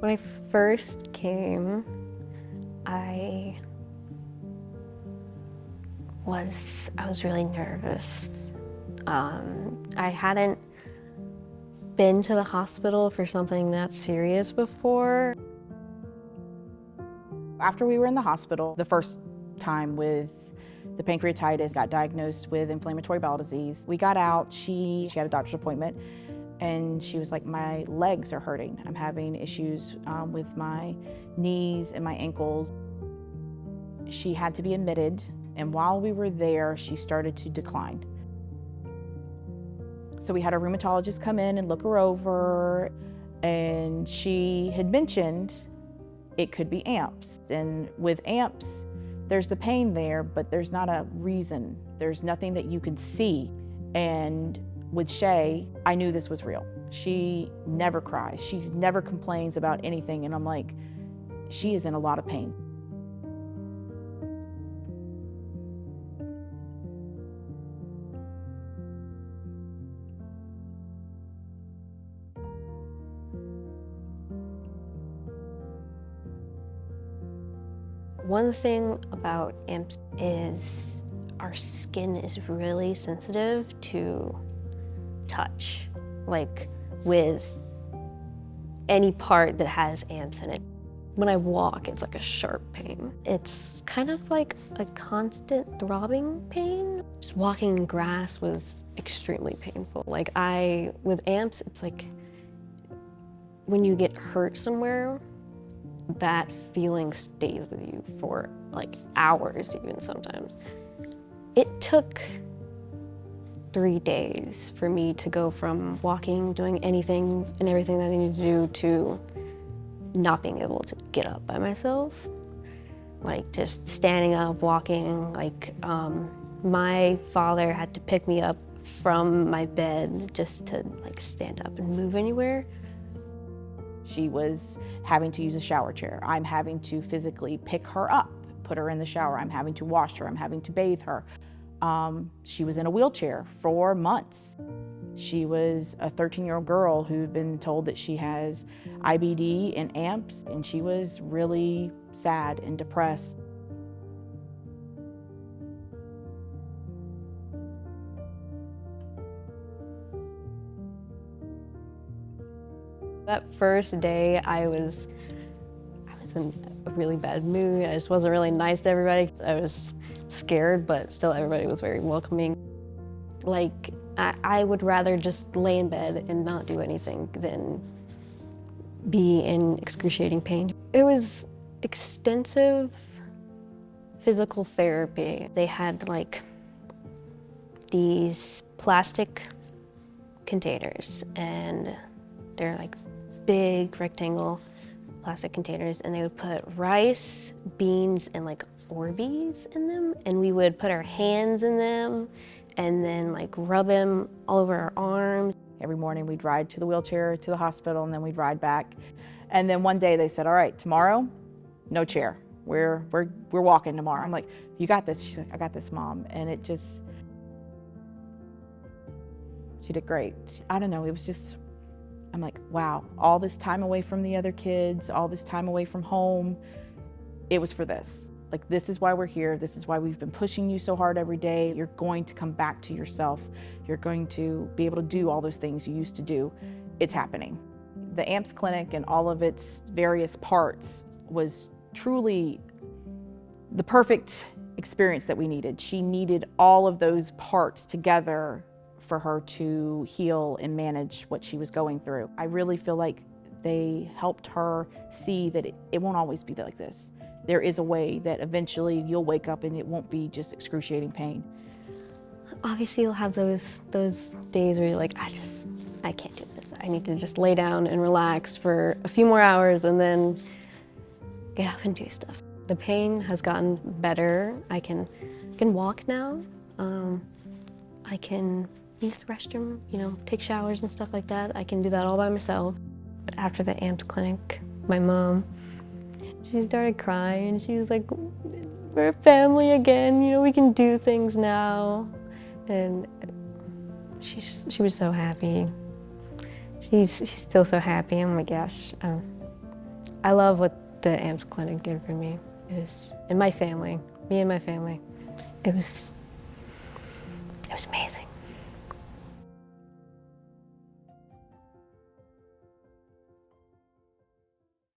When I first came, I was really nervous. I hadn't been to the hospital for something that serious before. After we were in the hospital, the first time with the pancreatitis, got diagnosed with inflammatory bowel disease. We got out, she had a doctor's appointment, and she was like, my legs are hurting. I'm having issues with my knees and my ankles. She had to be admitted, and while we were there, she started to decline. So we had a rheumatologist come in and look her over, and she had mentioned it could be AMPS. And with AMPS, there's the pain there, but there's not a reason. There's nothing that you can see. And with Shay, I knew this was real. She never cries. She never complains about anything. And I'm like, she is in a lot of pain. One thing about AMPS is our skin is really sensitive to touch, like with any part that has AMPS in it. When I walk, it's like a sharp pain. It's kind of like a constant throbbing pain. Just walking in grass was extremely painful. Like with AMPS, it's like when you get hurt somewhere, that feeling stays with you for like hours even sometimes. It took 3 days for me to go from walking, doing anything and everything that I needed to do, to not being able to get up by myself. Like just standing up, walking, like my father had to pick me up from my bed just to like stand up and move anywhere. She was having to use a shower chair. I'm having to physically pick her up, put her in the shower. I'm having to wash her. I'm having to bathe her. She was in a wheelchair for months. She was a 13-year-old girl who'd been told that she has IBD and AMPS, and she was really sad and depressed. That first day, I was in a really bad mood. I just wasn't really nice to everybody. I was scared, but still everybody was very welcoming. Like, I would rather just lay in bed and not do anything than be in excruciating pain. It was extensive physical therapy. They had like these plastic containers, and they're like big rectangle plastic containers, and they would put rice, beans, and like Orbeez in them, and we would put our hands in them and then like rub them all over our arms. Every morning we'd ride to the wheelchair to the hospital, and then we'd ride back. And then one day they said, all right, tomorrow, no chair. We're walking tomorrow. I'm like, you got this. She's like, I got this, Mom. And it just, she did great. I don't know, it was just, I'm like, wow, all this time away from the other kids, all this time away from home, it was for this. Like, this is why we're here. This is why we've been pushing you so hard every day. You're going to come back to yourself. You're going to be able to do all those things you used to do. It's happening. The AMPS clinic and all of its various parts was truly the perfect experience that we needed. She needed all of those parts together for her to heal and manage what she was going through. I really feel like they helped her see that it won't always be like this. There is a way that eventually you'll wake up and it won't be just excruciating pain. Obviously you'll have those days where you're like, I can't do this. I need to just lay down and relax for a few more hours and then get up and do stuff. The pain has gotten better. I can walk now. I can use the restroom, take showers and stuff like that. I can do that all by myself. But after the AMPS clinic, my mom, she started crying. She was like, we're a family again, we can do things now. And she was so happy. She's still so happy. Oh my gosh. I love what the AMPS clinic did for me. And my family, me and my family. It was amazing.